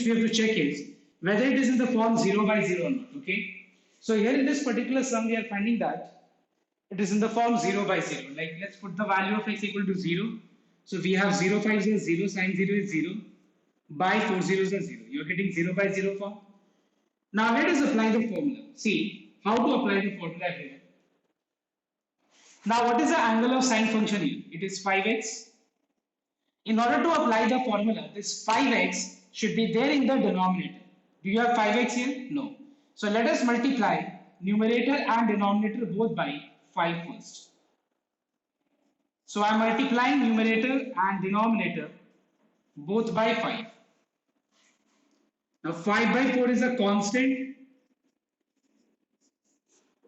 we have to check is whether it is in the form 0 by 0 or not. Okay. So here in this particular sum, we are finding that it is in the form 0 by 0. Like let's put the value of x equal to 0. So we have 0 5 is 0, sine 0 is 0, by 4 zeros are 0. You are getting 0 by 0 form. Now let us apply the formula. See how to apply the formula here. Now what is the angle of sine function here? It is 5x. In order to apply the formula, this 5x should be there in the denominator. Do you have 5x here? No. So let us multiply numerator and denominator both by 5 first. So I am multiplying numerator and denominator both by 5. Now 5 by 4 is a constant.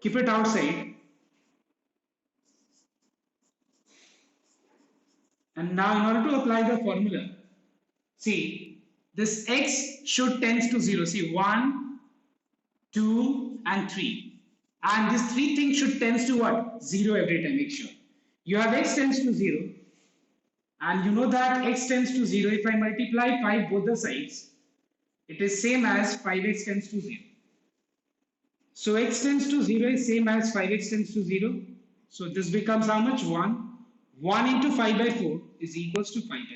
Keep it outside. And now in order to apply the formula, see this x should tends to 0. See 1, 2 and 3. And these three things should tends to what? 0 every time, make sure. You have x tends to 0. And you know that x tends to 0. If I multiply 5 both the sides, it is same as 5x tends to 0. So x tends to 0 is same as 5x tends to 0. So this becomes how much? 1. 1 into 5 by 4 is equals to 5 by 4.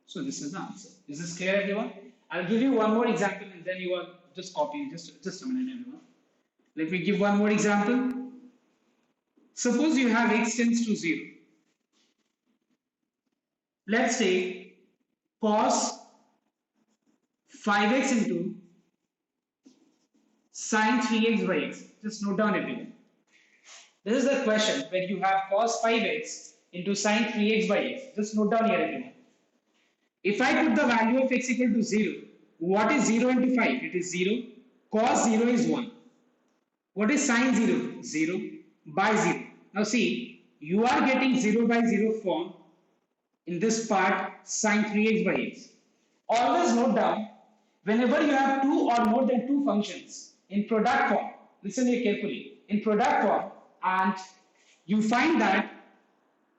So this is the answer. Is this clear, everyone? I'll give you one more example and then you are just copying. Just a minute, everyone. Let me give one more example. Suppose you have x tends to 0. Let's take cos 5x into sine 3x by x. Just note down, everyone. This is the question when you have cos 5x into sine 3x by x. Just note down here, everyone. If I put the value of x equal to 0, what is 0 into 5? It is 0. Cos 0 is 1. What is sine 0? 0 by 0. Now see, you are getting 0 by 0 form in this part sine 3x by x. Always note down, whenever you have two or more than two functions in product form, listen here carefully, in product form, and you find that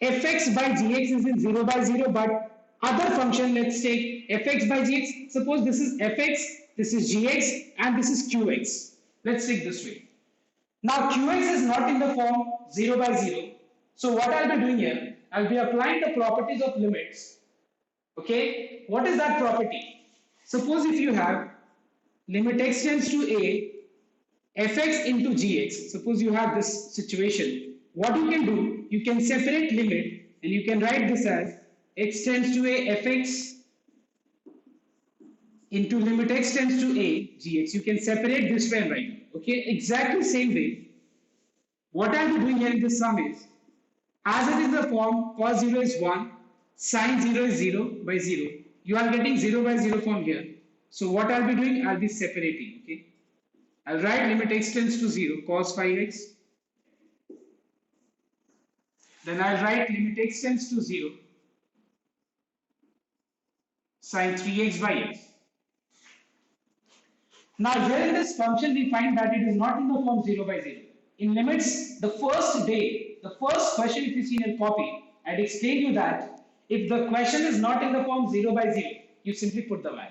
fx by gx is in 0 by 0, but other function, let's take fx by gx, suppose this is fx, this is gx, and this is qx. Let's take this way. Now qx is not in the form 0 by 0, so what I'll be doing here, I'll be applying the properties of limits. Okay, what is that property? Suppose if you have limit x tends to a, fx into gx, suppose you have this situation, what you can do, you can separate limit and you can write this as x tends to a fx into limit x tends to a gx. You can separate this way and write it. Okay, exactly same way. What I am doing here in this sum is, as it is the form cos 0 is 1, sine 0 is 0 by 0. You are getting 0 by 0 form here. So what I'll be doing, I'll be separating. Okay, I'll write limit x tends to 0 cos 5x. Then I'll write limit x tends to 0 sine 3x by x. Now here in this function we find that it is not in the form 0 by 0. In limits, the first day, the first question if you see in your copy, I'd explain you that if the question is not in the form 0 by 0, you simply put the value.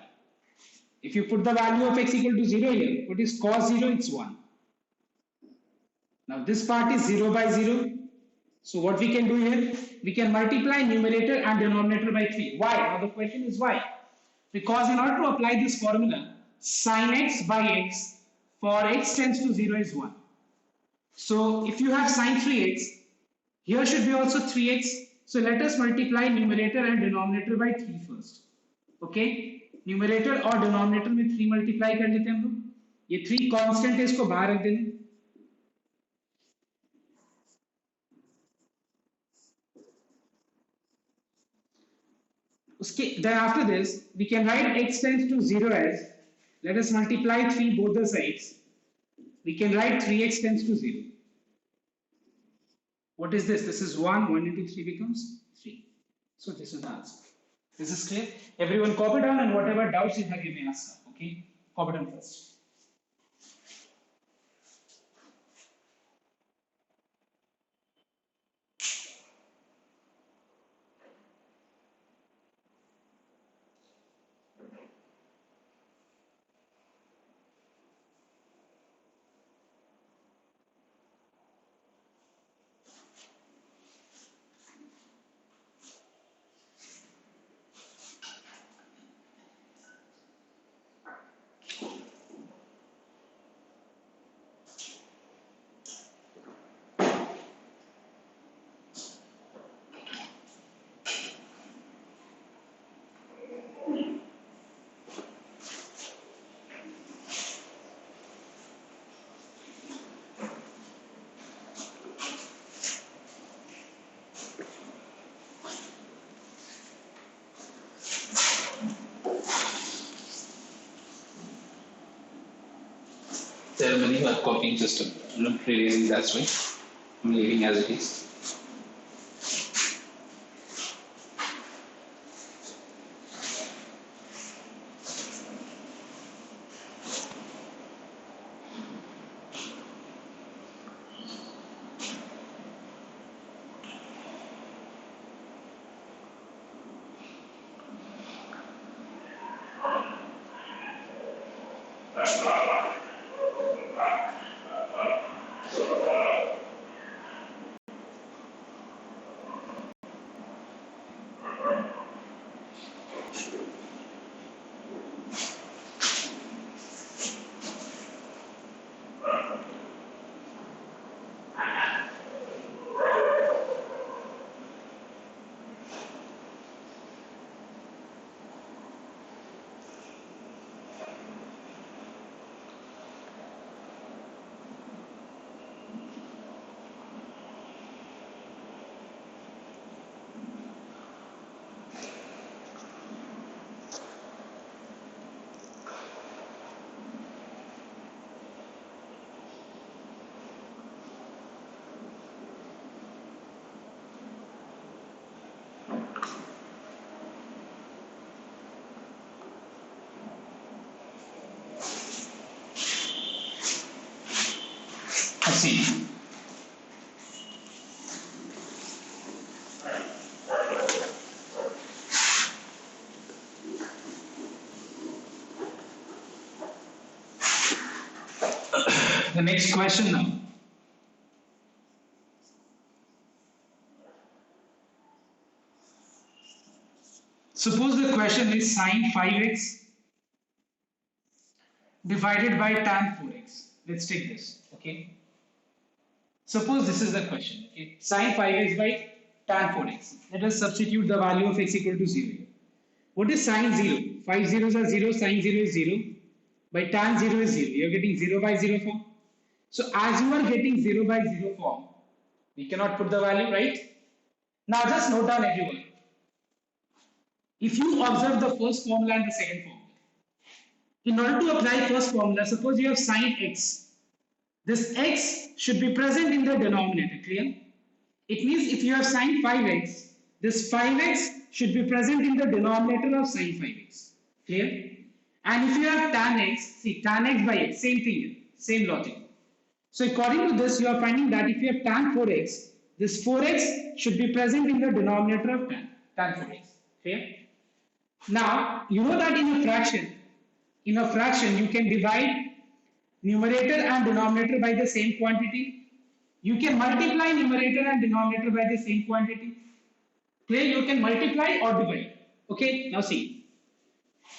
If you put the value of x equal to 0 here, what is cos 0? It's 1. Now this part is 0 by 0. So what we can do here, we can multiply numerator and denominator by 3. Why? Now the question is why? Because in order to apply this formula, sin x by x for x tends to 0 is 1. So if you have sin 3x, here should be also 3x. So let us multiply numerator and denominator by 3 first. Okay, numerator और denominator में 3 multiply कर लेते हैं हम लोग. ये 3 constant है, इसको बाहर रख देंगे. Then after this, we can write x tends to 0 as, let us multiply 3 both the sides. We can write 3x tends to 0. What is this? This is 1. 1 into 3 becomes 3. So this is the answer. This is clear? Everyone copy down, and whatever doubts you have, you may ask. Okay? Copy down first. ceremony or copying system. I'm not releasing that way. I'm leaving as it is. Let's see. The next question now. Suppose the question is sine 5x divided by tan 4x. Let's take this, okay? Suppose this is the question, okay? Sine 5x by tan 4x. Let us substitute the value of x equal to 0. What is sine 0? 5 zeros are 0, sine 0 is 0. By tan 0 is 0. You are getting 0 by 0 form. So as you are getting 0 by 0 form, we cannot put the value, right? Now just note down everyone. If you observe the first formula and the second formula, in order to apply first formula, suppose you have sine x. This x should be present in the denominator, clear? It means if you have sine 5x, this 5x should be present in the denominator of sine 5x, clear? And if you have tan x, see tan x by x, same thing, same logic. So according to this, you are finding that if you have tan 4x, this 4x should be present in the denominator of tan 4x, clear? Now, you know that in a fraction you can divide numerator and denominator by the same quantity. You can multiply numerator and denominator by the same quantity. Clear? You can multiply or divide. Okay, now see.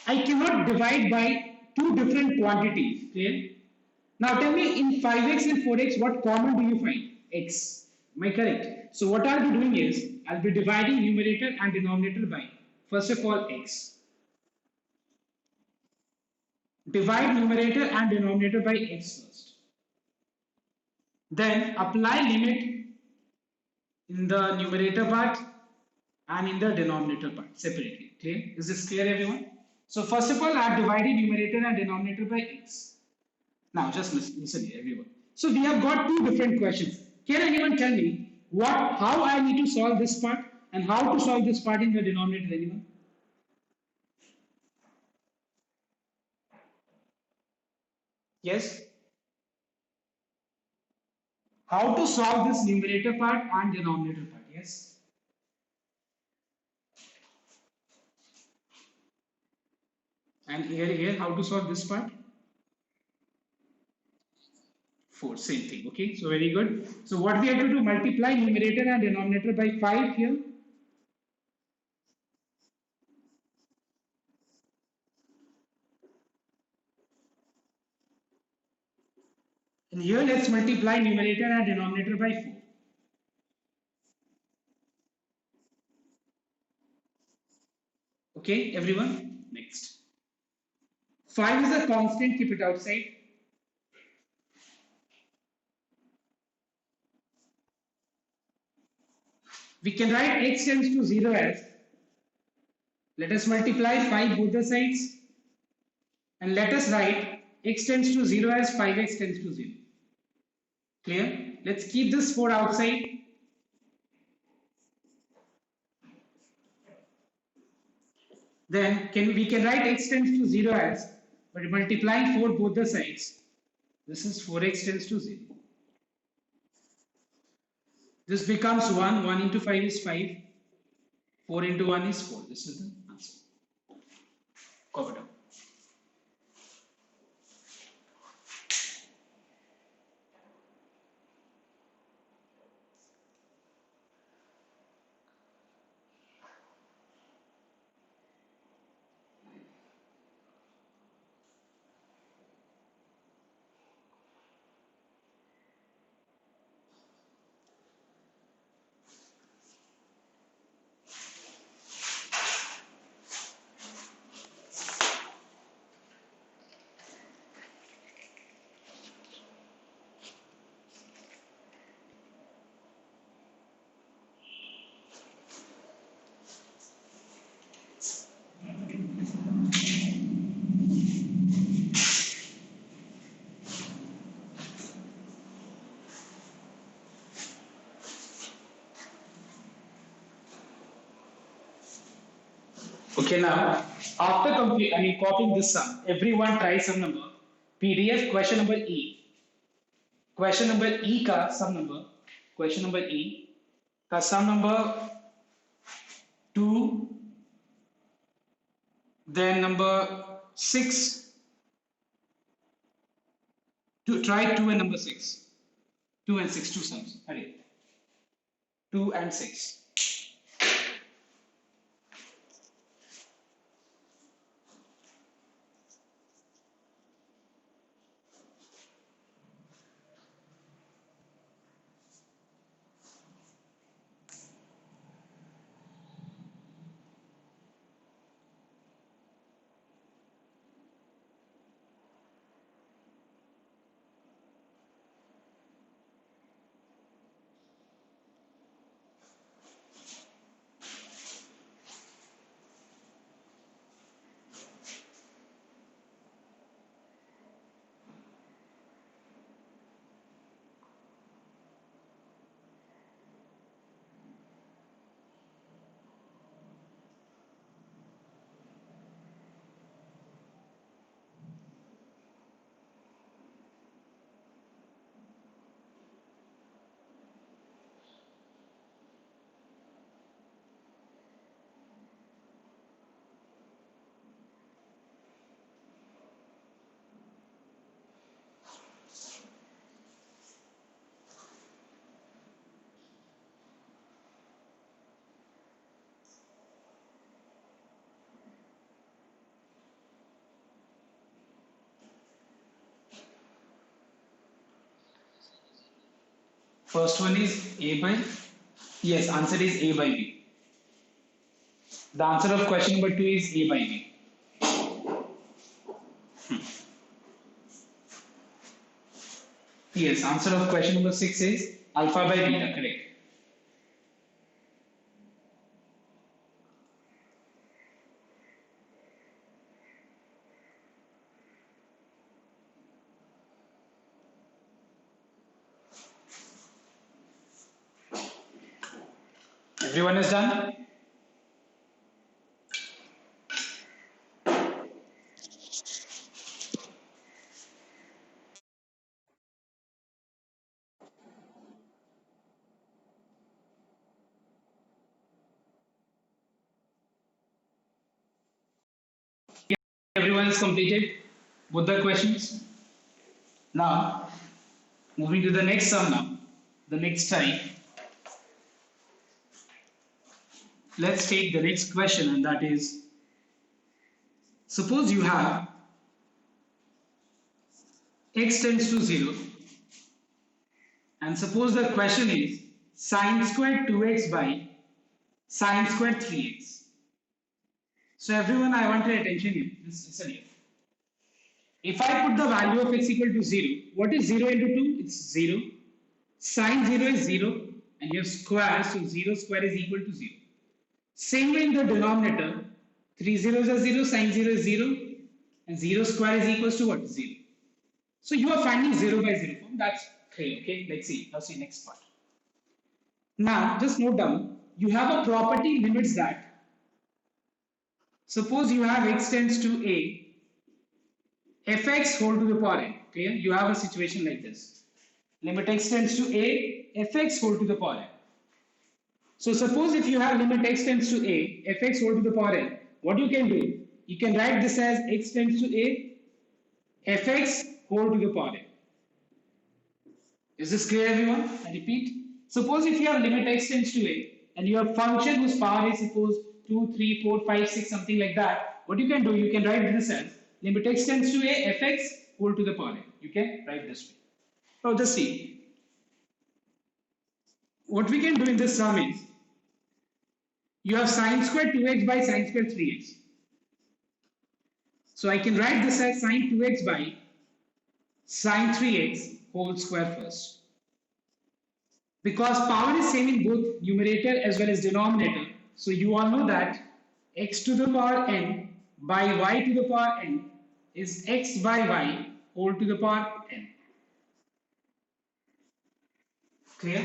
I cannot divide by two different quantities. Clear? Now tell me in 5x and 4x, what common do you find? X. Am I correct? So what I'll be doing is, I'll be dividing numerator and denominator by, first of all, x. Divide numerator and denominator by x first. Then apply limit in the numerator part and in the denominator part separately. Clear? Is this clear, everyone? So first of all, I have divided numerator and denominator by x. Now just listen here, everyone. So we have got two different questions. Can anyone tell me how I need to solve this part and how to solve this part in the denominator, anyone? Yes? How to solve this numerator part and denominator part? Yes? And here, how to solve this part? 4, same thing. Okay, so very good. So what we have to do, multiply numerator and denominator by 5 here. And here let's multiply numerator and denominator by 4. Okay, everyone? Next. 5 is a constant, keep it outside. We can write x tends to 0 as, let us multiply 5 both the sides, and let us write x tends to 0 as 5x tends to 0. Clear? Let's keep this 4 outside. Then we can write x tends to 0 as, but multiplying 4 both the sides, this is 4x tends to 0. This becomes 1, 1 into 5 is 5, 4 into 1 is 4. This is the answer. Covered up. Okay, now after copying this sum, everyone try some number. PDF question number E. Question number E का sum number. Question number E का sum number 2, then number 6. Try 2 and number 6. 2 and 6, two sums. Hurry. 2 and 6. First one is A by, yes, answer is A by B. The answer of question number 2 is A by B. Yes, answer of question number 6 is alpha by beta, correct. Everyone is done? Everyone is completed with the questions. Now, moving to the next sum now, the next type. Let's take the next question, and that is, suppose you have x tends to 0, and suppose the question is sine squared 2x by sine squared 3x. So everyone, I want your attention here. Just listen here. If I put the value of x equal to 0, what is 0 into 2? It's 0. Sine 0 is 0, and you have square, so 0 square is equal to 0. Same way in the denominator, 3 zeros are 0, sine 0 is 0, and 0 square is equals to what? 0. So you are finding 0 by 0 form. That's great. Okay, let's see. Now see next part. Now just note down. You have a property limits that. Suppose you have x tends to a, fx whole to the power n. Clear? You have a situation like this. Limit x tends to a, fx whole to the power n. So suppose if you have limit x tends to a, fx whole to the power n, what you can do? You can write this as x tends to a, fx whole to the power n. Is this clear, everyone? I repeat. Suppose if you have limit x tends to a and you have function whose power is suppose 2, 3, 4, 5, 6, something like that, what you can do, you can write this as limit x tends to a, fx whole to the power n. You can write this way. Now just see. What we can do in this sum is, you have sine squared 2x by sine squared 3x. So I can write this as sine 2x by sine 3x whole square first. Because power is same in both numerator as well as denominator, so you all know that x to the power n by y to the power n is x by y whole to the power n. Clear?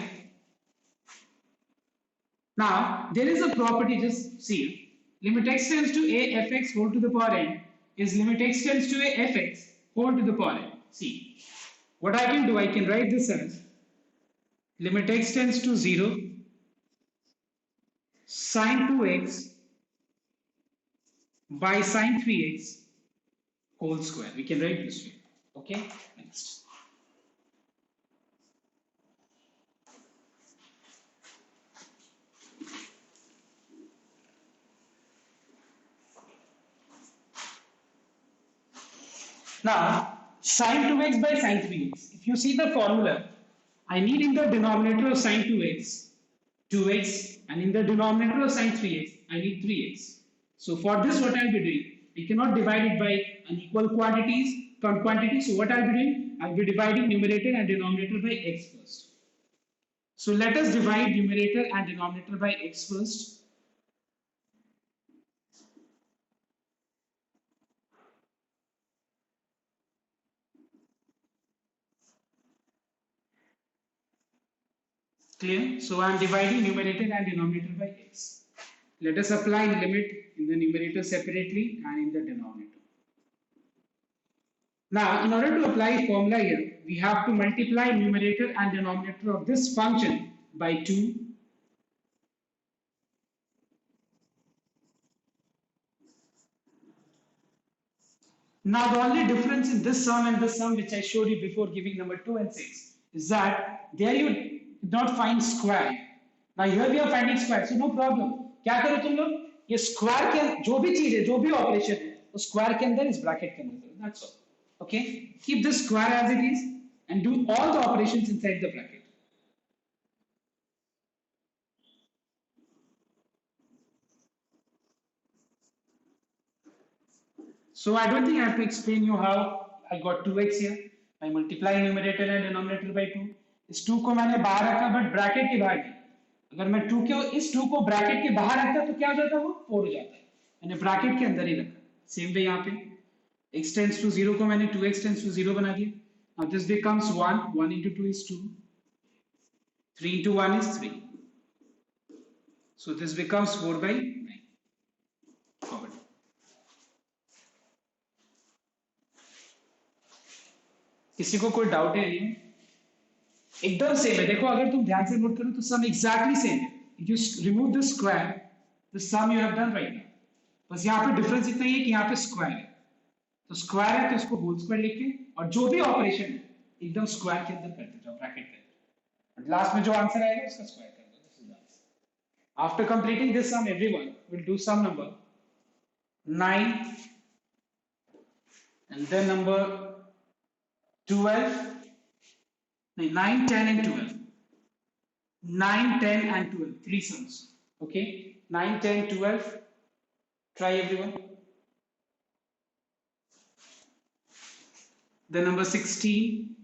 Now, there is a property, just see. Limit x tends to a fx whole to the power n is limit x tends to a fx whole to the power n. See, what I can do, I can write this as limit x tends to 0 sine 2x by sine 3x whole square. We can write this way. Okay, next. Now, sine 2x by sine 3x. If you see the formula, I need in the denominator of sine 2x, 2x, and in the denominator of sine 3x, I need 3x. So for this, what I'll be doing, we cannot divide it by unequal quantity. So what I'll be doing, I'll be dividing numerator and denominator by x first. So let us divide numerator and denominator by x first. Clear? So I am dividing numerator and denominator by x. Let us apply limit in the numerator separately and in the denominator. Now, in order to apply formula here, we have to multiply numerator and denominator of this function by 2. Now, the only difference in this sum and this sum, which I showed you before giving number 2 and 6, is that there you did not find square. Now, here we are finding square, so no problem. क्या करो तुम लोग? ये square के जो भी चीज है, जो भी operation है, वो square के अंदर इस bracket के अंदर. That's all. Okay? Keep the square as it is and do all the operations inside the bracket. So I don't think I have to explain you how I got 2x here. I multiply numerator and denominator by 2. इस 2 को मैंने बाहर रखा but bracket के बाहर नहीं. अगर मैं 2 के इस 2 को ब्रैकेट के बाहर रखता तो क्या हो जाता, वो 4 हो जाता है. मैंने ब्रैकेट के अंदर ही रखा. सेम वे यहाँ पे x tends to 0 को मैंने 2x tends to 0 बना दिया. Now this becomes 1. 1 into 2 is 2. 3 into 1 is 3. So this becomes 4 by 9. Covered. किसी को कोई डाउट है नहीं? एकदम सेम है. देखो अगर तुम ध्यान से नोट करो तो सम एग्जैक्टली सेम है. You remove the square, the sum you have done right now. बस यहाँ पे डिफरेंस इतना ही है कि यहाँ पे स्क्वायर है. तो स्क्वायर है तो इसको होल स्क्वायर लिख के और जो भी ऑपरेशन है एकदम स्क्वायर के अंदर करते जाओ, ब्रैकेट के अंदर. लास्ट में जो आंसर आएगा उसका स्क्वायर कर दो. This is answer. After completing this sum everyone will do sum number 9 and then number 12. 9, 10 and 12. 9, 10 and 12. 3 sums. Okay. 9, 10, 12. Try everyone. The number 16.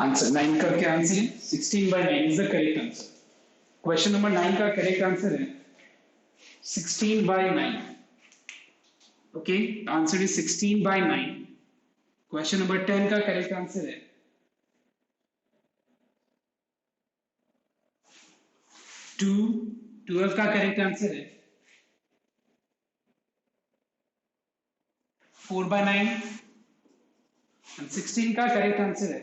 Answer 9 का क्या आंसर है? 16/9 is the correct answer. Question number 9 का correct answer है 16/9. Okay, the answer is 16/9. Question number 10 का correct answer है 2. 12 का correct answer है 4/9 and 16 का करेक्ट आंसर है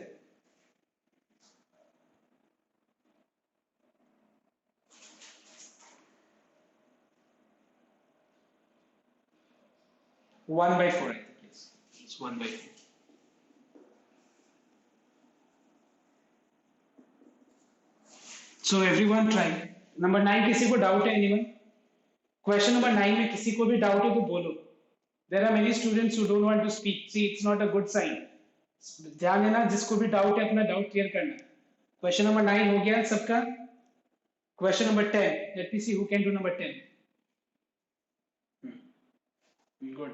1/4. I think yes, it's 1/4. So everyone try. Number 9 किसी को डाउट है? Anyone? Question number 9 में किसी को भी डाउट है तो बोलो. There are many students who don't want to speak. See, it's not a good sign. ध्यान देना, जिसको भी डाउट है अपना डाउट क्लियर करना. क्वेश्चन नंबर 9 हो गया सबका. Question number 10. Let me see who can do number 10. Good.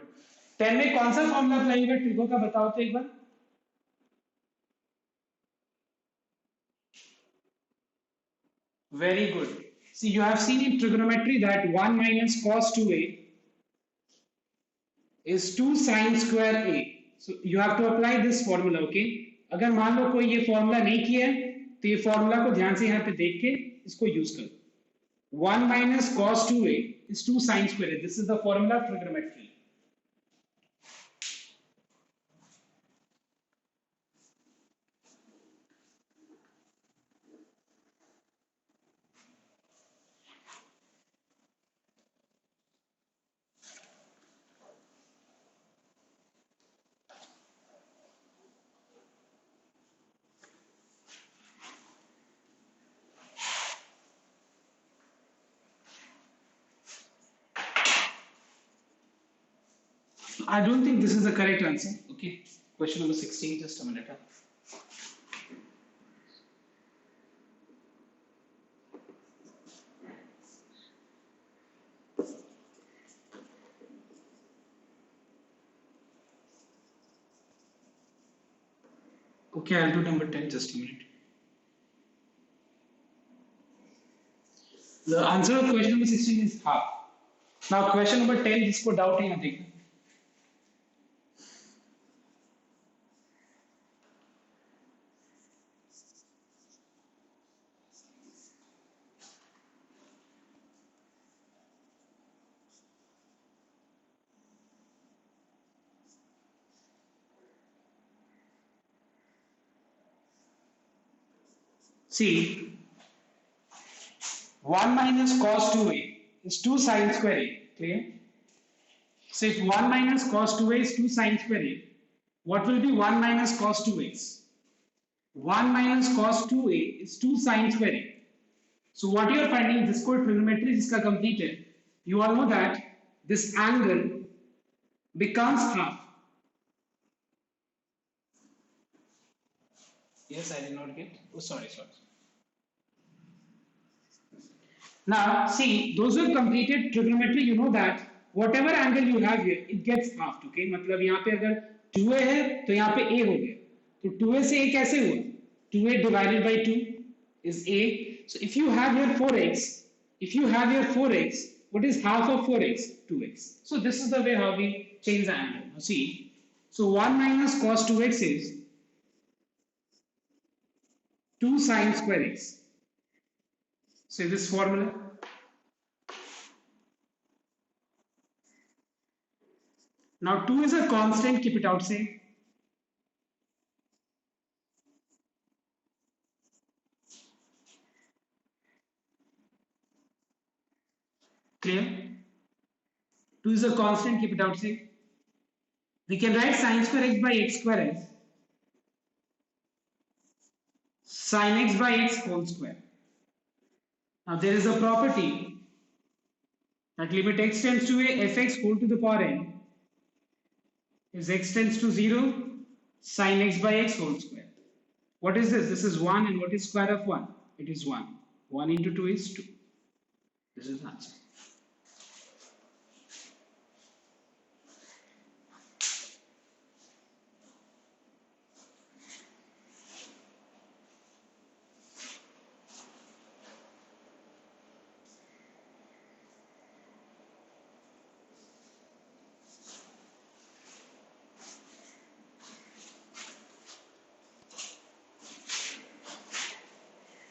10 में कौन सा फॉर्मूला अप्लाई होगा ट्रिगो का, बताओ तो एक बार. Very good. See, you have seen in trigonometry that 1 minus cos 2a is 2 sin square a. So you have to apply this formula, okay? अगर मान लो कोई ये फॉर्मूला नहीं किया है तो ये फॉर्मूला को ध्यान से यहाँ पे देख के इसको यूज करो. 1 minus cos 2a is 2 sin square a. This is the formula of trigonometry. I don't think this is the correct answer. Okay. Question number 16, just a minute. Okay, I'll do number 10, just a minute. The answer of question number 16 is half. Now, question number 10, जिसको doubt है यहाँ देखना. See, 1 minus cos 2a is 2 sin square a. Clear? So if 1 minus cos 2a is 2 sin square a, what will be 1 minus cos 2x? 1 minus cos 2a is 2 sin square a. So what you are finding, this code trigonometry is completed. You all know that this angle becomes half. Yes, I did not get. Oh, sorry. Now, see, those who have completed trigonometry, you know that whatever angle you have here, it gets halved. Okay, मतलब यहाँ पे अगर 2a है तो यहाँ पे a हो गया. तो 2a से a कैसे हुआ? 2a divided by 2 is a. So if you have here 4x, what is half of 4x? 2x. So this is the way how we change the angle. Now see, so 1 minus cos 2x is 2 sin square x. So this formula. Now 2 is a constant, keep it outside. Clear? 2 is a constant, keep it outside. We can write sin square x by x square as sin x by x whole square. Now there is a property that limit x tends to a fx whole to the power n is x tends to 0 sin x by x whole square. What is this? This is 1, and what is square of 1? It is 1. 1 into 2 is 2. This is the answer.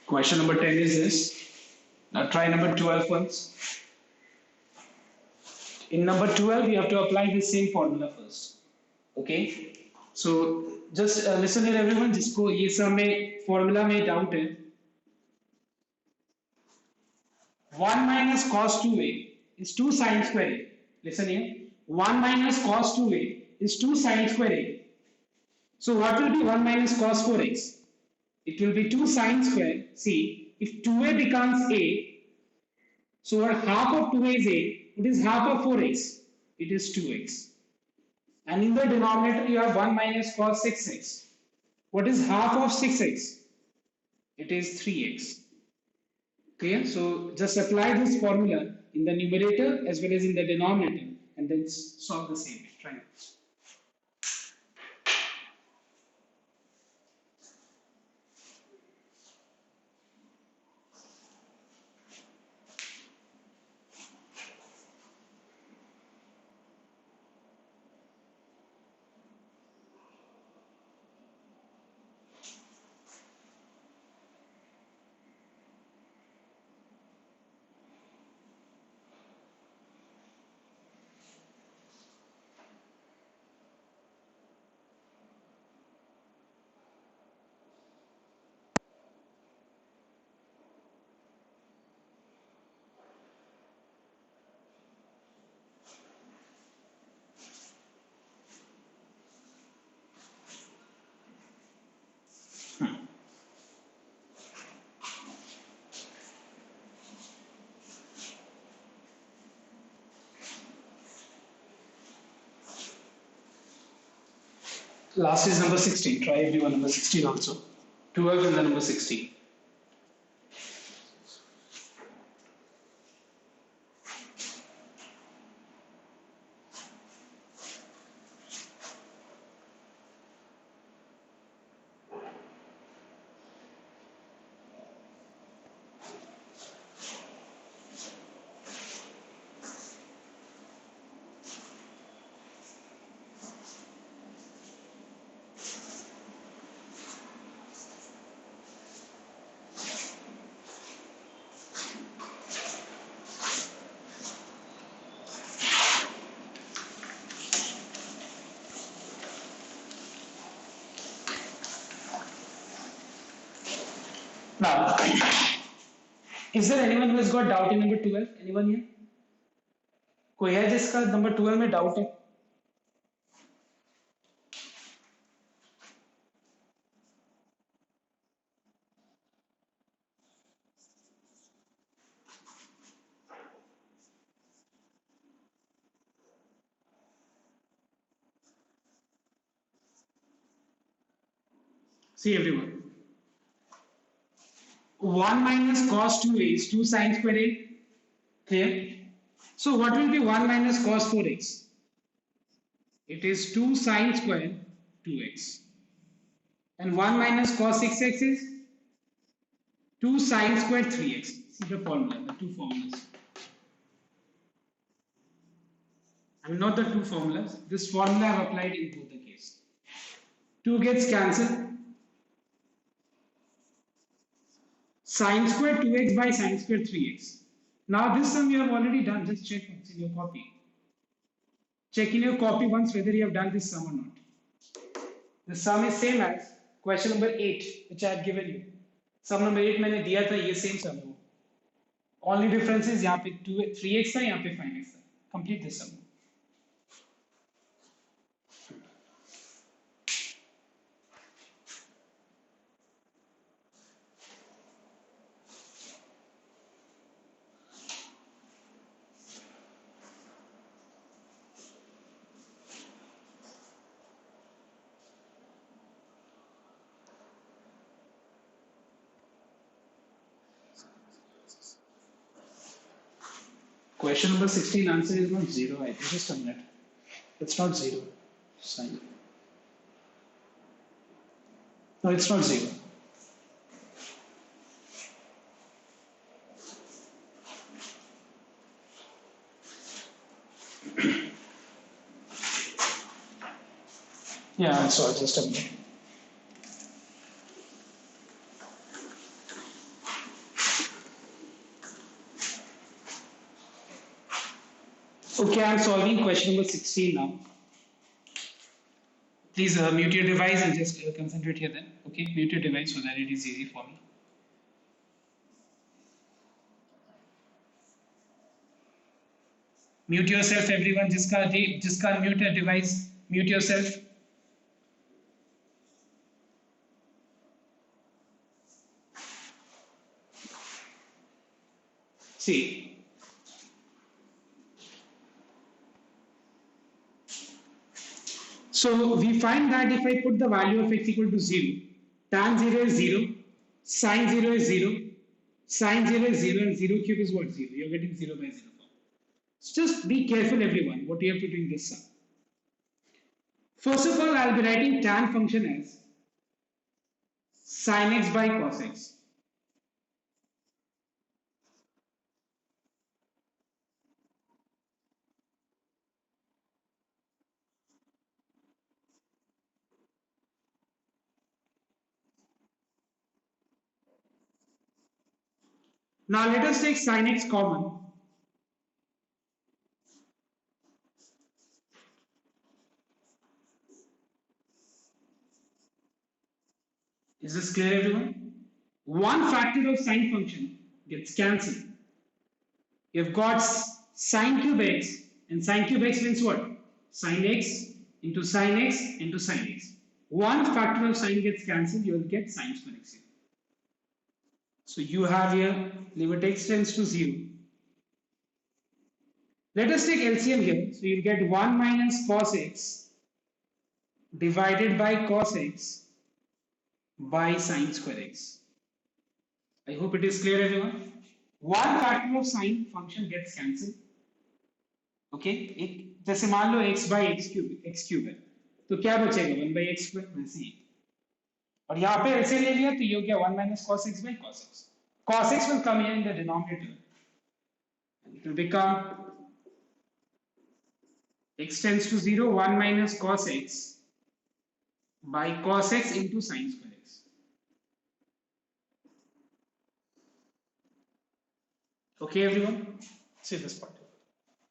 Question number 10 is this. Now try number 12 once. In number 12, you have to apply the same formula first. Okay? So just listen here everyone, जिसको ये सब में formula में doubt है. 1 minus cos 2a is 2 sin square a. Listen here. 1 minus cos 2a is 2 sin square a. So what will be 1 minus cos 4x? It will be 2 sin square. See, if 2a becomes a, so what half of 2a is a, it is half of 4x. It is 2x. And in the denominator, you have 1 minus cos 6x. What is half of 6x? It is 3x. Clear? So just apply this formula in the numerator as well as in the denominator and then solve the same. Try it. Last is number 16. Try everyone number 16 also. 12 and the number 16. Now, is there anyone who has got doubt in number 12? Anyone here? कोई है जिसका number 12 में doubt है? See everyone. 1 minus cos 2a is 2 sin square a. Clear? So what will be 1 minus cos 4x? It is 2 sin square 2x. And 1 minus cos 6x is 2 sin square 3x. See the formula, the two formulas. I mean not the two formulas. This formula I have applied in both the cases. 2 gets cancelled. Sin square 2x by sin square 3x. Now this sum you have already done. Just check once in your copy. Check in your copy once whether you have done this sum or not. The sum is same as question number 8 which I have given you. Sum number 8 मैंने दिया था ये same sum है. Only difference is यहाँ पे 3x था यहाँ पे 5x था. Complete this sum. Question number 16 answer is not 0. I think just a minute. It's not 0. Sign. No, it's not 0. Yeah, I saw just a minute. Okay, I'm solving question number 16 now. Please mute your device and just concentrate here then. Okay, mute your device so that it is easy for me. Mute yourself, everyone. जिसका mute your device, mute yourself. See. So we find that if I put the value of x equal to 0, tan 0 is 0, sine 0 is 0, sine 0 is 0, and 0 cube is what? 0. You're getting 0 by 0 form. So just be careful, everyone, what you have to do in this sum. First of all, I'll be writing tan function as sin x by cos x. Now let us take sin x common. Is this clear, everyone? One factor of sine function gets cancelled. You've got sine cube x, and sine cube x means what? Sine x into sine x into sine x. One factor of sine gets cancelled, you will get sine square x here. So you have here limit x tends to 0. Let us take LCM here. So you'll get 1 minus cos x divided by cos x by sine square x. I hope it is clear, everyone. One factor of sine function gets cancelled. Okay जैसे मान लो x by x cube है तो क्या बचेगा 1 by x square वैसे ही और यहाँ पे ऐसे ले लिया तो ये हो गया 1 minus cos x by cos x. Cos x will come here in the denominator and it will become x tends to 0 1 minus cos x by cos x into sin square x. Okay, everyone, see this part.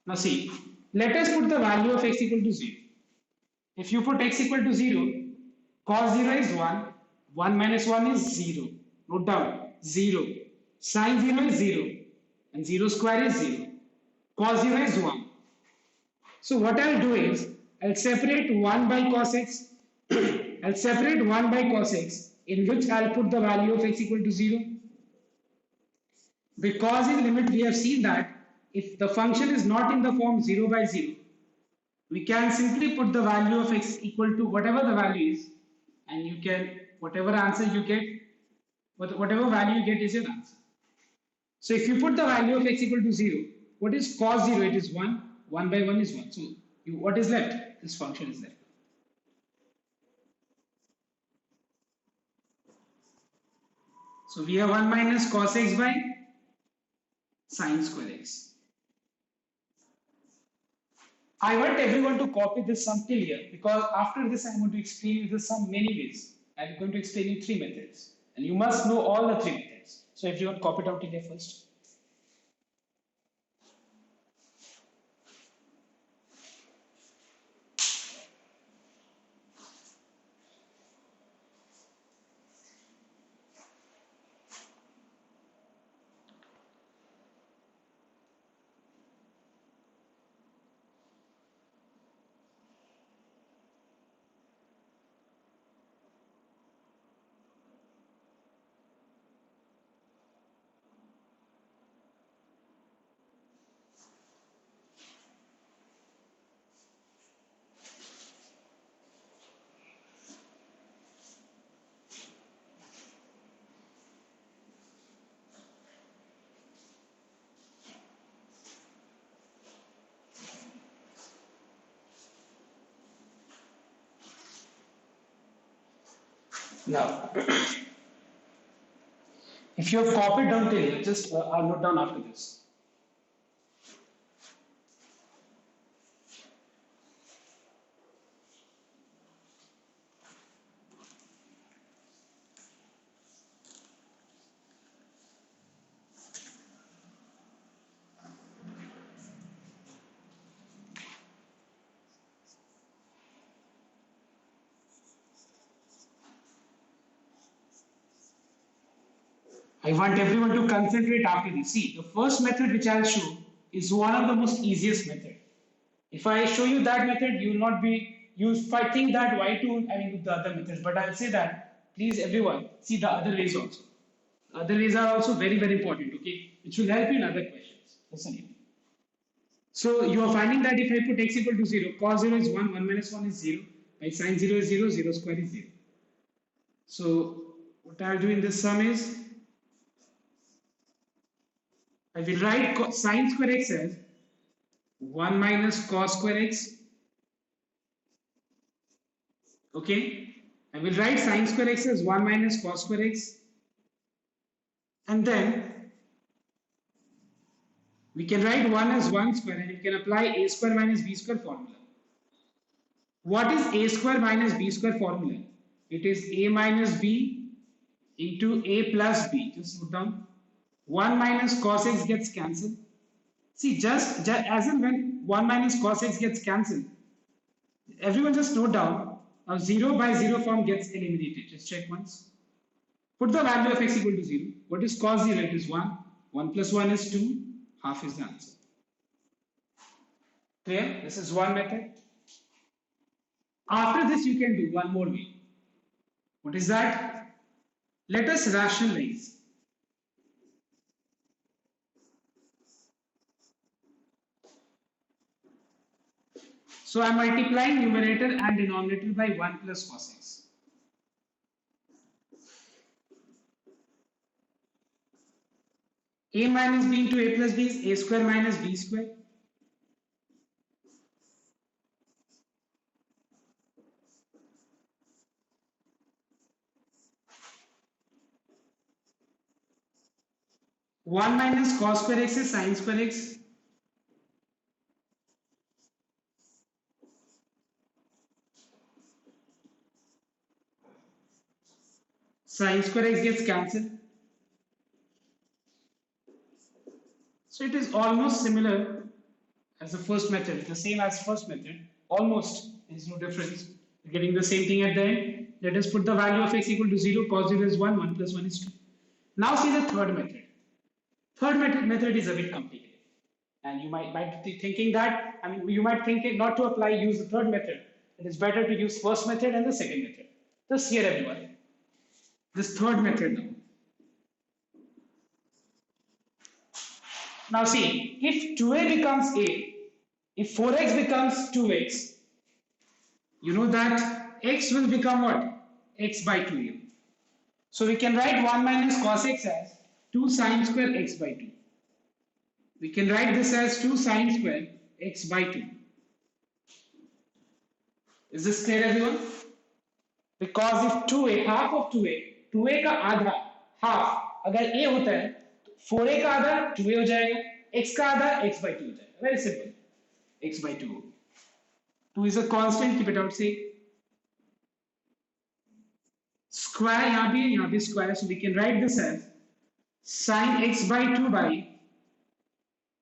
Now see, let us put the value of x equal to 0. If you put x equal to 0, cos 0 is 1, 1 minus 1 is 0. Note down, 0. Sin 0 is 0, and 0 square is 0. Cos 0 is 1. So what I'll do is, I'll separate 1 by cos x, I'll separate 1 by cos x, in which I'll put the value of x equal to 0. Because in limit we have seen that if the function is not in the form 0 by 0, we can simply put the value of x equal to whatever the value is, and you can, whatever answer you get, whatever value you get is your answer. So if you put the value of x equal to 0, what is cos 0? It is 1, 1 by 1 is 1. So what is left? This function is left. So we have 1 minus cos x by sin square x. I want everyone to copy this sum till here because after this I'm going to explain you this sum many ways. I'm going to explain you 3 methods and you must know all the 3 methods. So everyone copy it out till here first. Now, if you have copied down till here, just I'll note down after this. I want everyone to concentrate after this. See, the first method which I'll show is one of the most easiest method. If I show you that method, you will not be, you might think that why to, I mean, with the other methods, but I'll say that, please everyone, see the other ways also. The other ways are also very, very important, okay? Which will help you in other questions. Listen here. So you are finding that if I put x equal to 0, cos 0 is 1, 1 minus 1 is 0, my sin 0 is 0, 0 square is 0. So what I'll do in this sum is, I will write sin square x as 1 minus cos square x. Okay, I will write sin square x as 1 minus cos square x. And then we can write 1 as 1 square and we can apply a square minus b square formula. What is a square minus b square formula? It is a minus b into a plus b. Just note down. 1 minus cos x gets cancelled. See, just as in when 1 minus cos x gets cancelled, everyone just note down, now 0 by 0 form gets eliminated. Just check once. Put the value of x equal to 0. What is cos 0? It is 1. 1 plus 1 is 2. Half is the answer. Clear? This is one method. After this, you can do one more way. What is that? Let us rationalize. So I am multiplying numerator and denominator by 1 plus cos x. A minus b into a plus b is a square minus b square. One minus cos square x is sin square x. Sin square x gets cancelled. So it is almost similar as the first method, the same as first method. Almost, there is no difference. We're getting the same thing at the end. Let us put the value of x equal to 0, cos 0 is 1, 1 plus 1 is 2. Now see the third method. Third method is a bit complicated. And you might be thinking that, I mean, you might think it not to apply, use the third method. It is better to use first method and the second method. Just here everyone. This third method now. Now see, if 2a becomes a, if 4x becomes 2x, you know that x will become what? X by 2a. So we can write 1 minus cos x as 2 sine square x by 2. We can write this as 2 sine square x by 2. Is this clear everyone? Because if 2a, half of 2a का आधा, half, अगर a होता है, 4a का आधा 2a हो जाएगा, x का आधा x by 2 हो जाएगा. Very simple. X by 2. 2 is a constant, keep it outside. Square यहाँ भी square, so we can write this as sin x by 2 by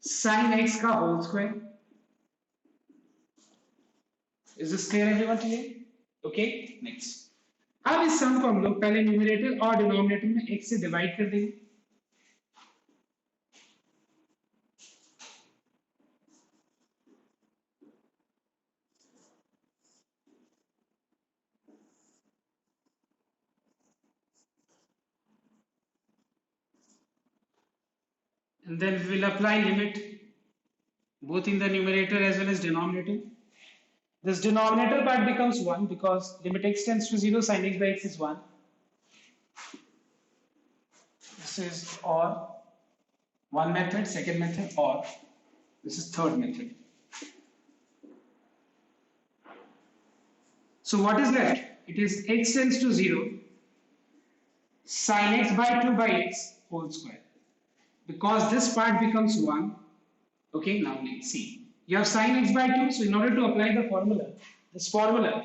sin x का whole square. Is this clear everyone today? Okay, next. अब इस सम को हम लोग पहले numerator और डिनोमिनेटर में x से डिवाइड कर देंगे. And then we will apply limit both in the numerator as well as denominator. This denominator part becomes 1 because limit x tends to 0, sin x by x is 1. This is or one method, second method, or this is third method. So what is left? It is x tends to 0, sin x by 2 by x whole square. Because this part becomes 1, okay, now let's see. You have sin x by 2, so in order to apply the formula, this formula,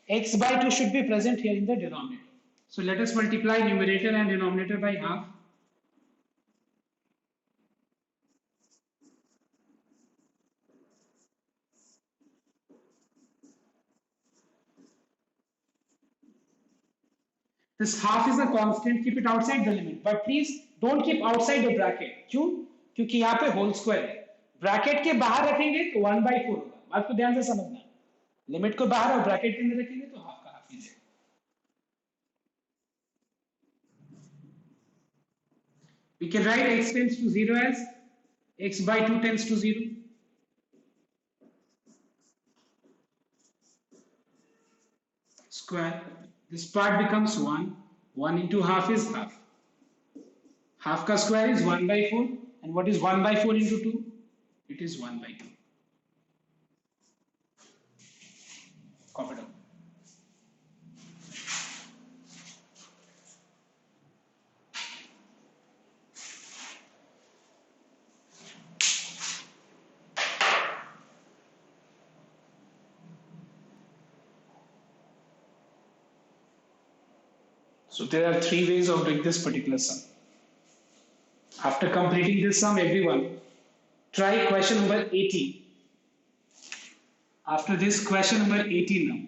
x by 2 should be present here in the denominator. So let us multiply numerator and denominator by half. This half is a constant, keep it outside the limit. But please don't keep outside the bracket. क्यों? क्योंकि यहाँ पे whole square है. Bracket के बाहर रखेंगे तो 1/4 होगा. बात को ध्यान से समझना. लिमिट को बाहर और ब्रैकेट के अंदर रखेंगे तो हाफ का हाफ ही जाएगा. We can write x tends to 0 as x by 2 tends to 0. Square. This part becomes 1. 1 into half is half. Half ka square is 1/4. And what is 1/4 into 2? It is 1/2. Copy down. So there are three ways of doing this particular sum. After completing this sum, everyone, try question number 18. After this, question number 18 now.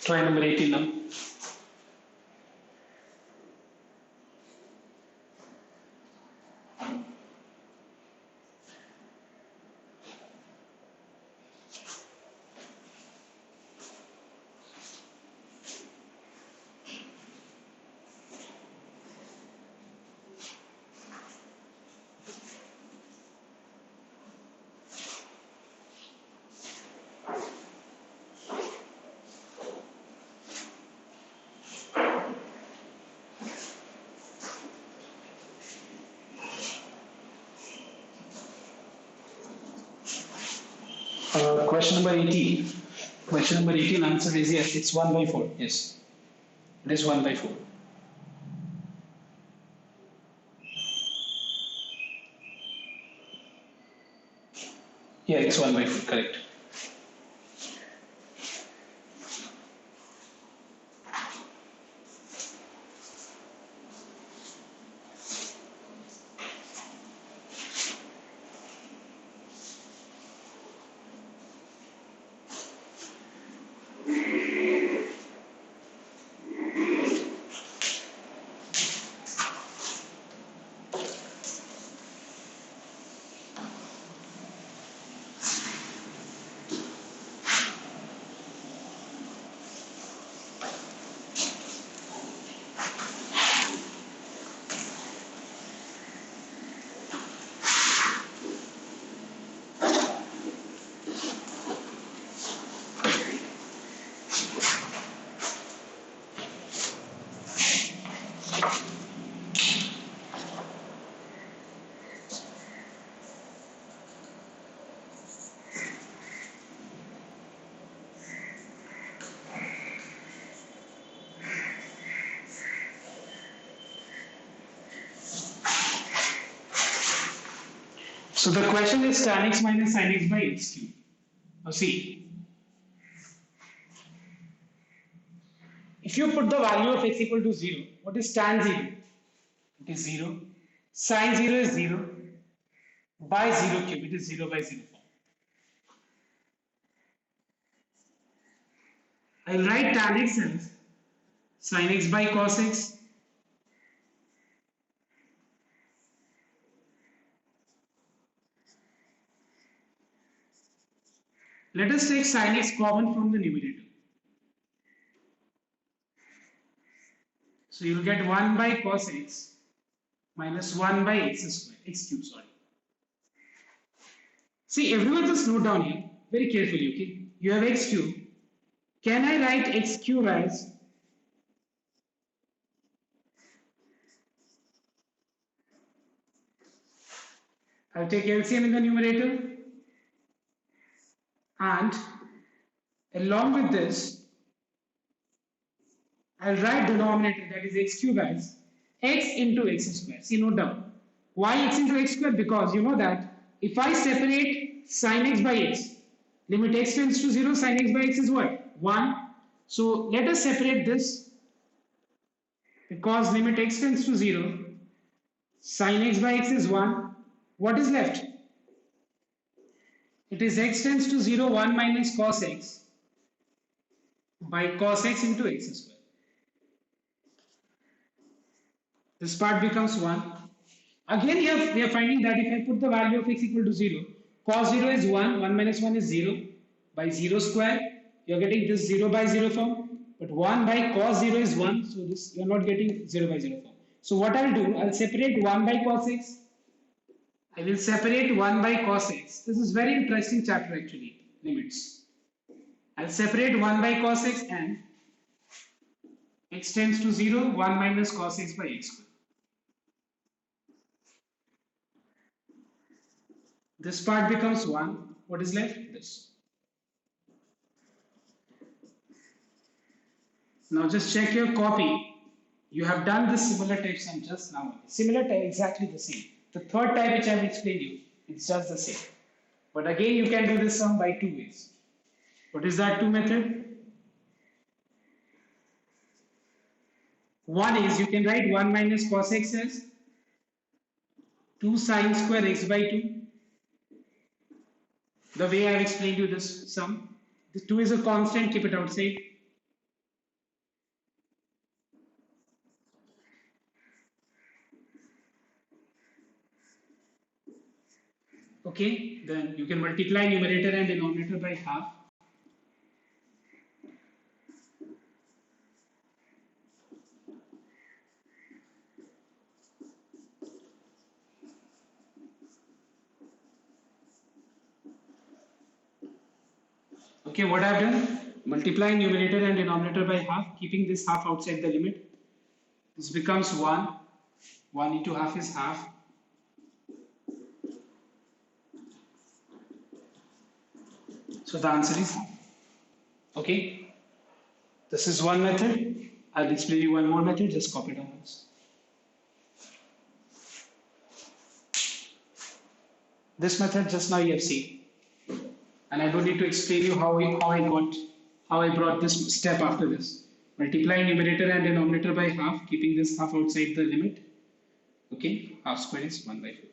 Try number 18 now. Question number 18. Question number 18 answer is yes, it's 1/4. Yes, it is 1/4. Yeah, it's 1/4, correct. So the question is tan x minus sin x by x cube. Now see, if you put the value of x equal to 0, what is tan 0? It is 0. Sin 0 is 0. By 0 cube, it is 0 by 0 form. I'll write tan x as sin x by cos x. Let us take sin x common from the numerator. So you will get 1 by cos x minus 1 by x square, x cube, sorry. See, everyone just note down here very carefully, okay? You have x cube. Can I write x cube as I'll take LCM in the numerator and along with this I'll write denominator, that is x cube, as x into x square. See, note down. Why x into x square? Because you know that if I separate sin x by x, limit x tends to 0, sin x by x is what? 1. So let us separate this, because limit x tends to 0, sin x by x is 1. What is left? It is x tends to 0, 1 minus cos x by cos x into x square. This part becomes 1. Again here we are finding that if I put the value of x equal to 0, cos 0 is 1, 1 minus 1 is 0, by 0 square you are getting this 0 by 0 form, but 1 by cos 0 is 1, so this you are not getting 0 by 0 form. So what I will do, I will separate 1 by cos x. I will separate 1 by cos x. This is very interesting chapter actually, limits. I will separate 1 by cos x and x tends to 0, 1 minus cos x by x square. This part becomes 1. What is left? This. Now just check your copy. You have done this similar type sum just now. Similar type, exactly the same. The third type which I have explained you, it's just the same. But again you can do this sum by 2 ways. What is that 2 method? One is you can write 1 minus cos x as 2 sine square x by 2. The way I have explained you this sum. The 2 is a constant, keep it outside. Okay, then you can multiply numerator and denominator by half. Okay, what I have done? Multiplying numerator and denominator by half, keeping this half outside the limit. This becomes 1. 1 into half is half. So the answer is half. Okay. This is one method. I'll explain you one more method. Just copy it down. This method just now you have seen. And I don't need to explain you how I brought this step after this. Multiply numerator and denominator by half, keeping this half outside the limit. Okay, half square is 1 by 4.